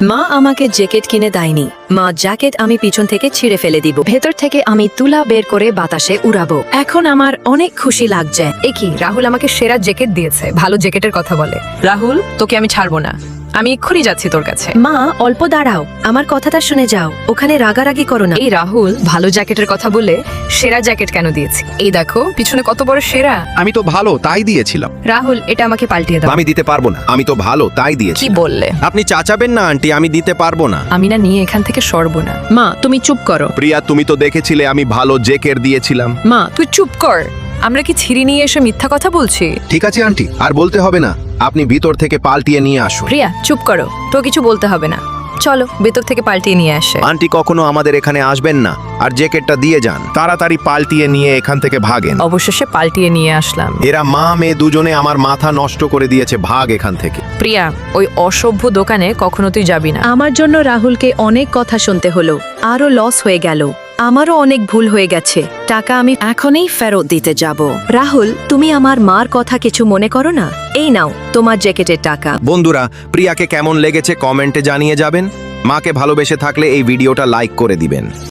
মা আমাকে জ্যাকেট কিনে দেয়নি। মা জ্যাকেট আমি পিছন থেকে ছিঁড়ে ফেলে দিব, ভেতর থেকে আমি তুলা বের করে বাতাসে উড়াবো। এখন আমার অনেক খুশি লাগছে। কি রাহুল আমাকে সেরা জ্যাকেট দিয়েছে, ভালো জ্যাকেটের কথা বলে। রাহুল, তোকে আমি ছাড়বো না, আমি এক্ষুনি যাচ্ছি তোর কাছে। মা অল্প দাঁড়াও, আমার কথাটা শুনে যাও, ওখানে রাগারাগি করো না। এই রাহুল ভালো জ্যাকেটের কথা বলে সেরা জ্যাকেট কেন দিয়েছি? এই দেখো পিছনে কত বড় সেরা। আমি তো ভালো তাই দিয়েছিলাম। রাহুল, এটা আমাকে পাল্টিয়ে দাও। আমি দিতে পারবো না, আমি তো ভালো তাই দিয়েছি। কি বললে? আপনি চাচাবেন না আন্টি, আমি দিতে পারবো না। আমি না নিয়ে এখান থেকে সরবো না। মা তুমি চুপ করো। প্রিয়া, তুমি তো দেখেছিলে আমি ভালো জ্যাকেট দিয়েছিলাম। মা তুই চুপ কর, আমরা কি ছিঁড়ি নিয়ে এসে মিথ্যা কথা বলছি? ঠিক আছে আন্টি, আর বলতে হবে না, আপনি ভিতর থেকে পাল্টিয়ে নিয়ে আসুন। প্রিয়া চুপ করো, তো কিছু বলতে হবে না, চলো ভেতর থেকে পাল্টিয়ে নিয়ে আসে। আন্টি কখনো আমাদের এখানে আসবেন না, আর জ্যাকেটটা দিয়ে যান। তাড়াতাড়ি পাল্টিয়ে নিয়ে এখান থেকে ভাগেন। অবশেষে পাল্টিয়ে নিয়ে আসলাম। এরা মা মেয়ে দুজনে আমার মাথা নষ্ট করে দিয়েছে, ভাগ এখান থেকে। প্রিয়া, ওই অসভ্য দোকানে কখনো তুই যাবি না। আমার জন্য রাহুলকে অনেক কথা শুনতে হলো, আরো লস হয়ে গেল। আমারও অনেক ভুল হয়ে গেছে, টাকা আমি এখনই ফেরত দিতে যাব। রাহুল, তুমি আমার মার কথা কিছু মনে করো না। এই নাও তোমার জ্যাকেটের টাকা। বন্ধুরা, প্রিয়াকে কেমন লেগেছে কমেন্টে জানিয়ে যাবেন। মাকে ভালোবেসে থাকলে এই ভিডিওটা লাইক করে দিবেন।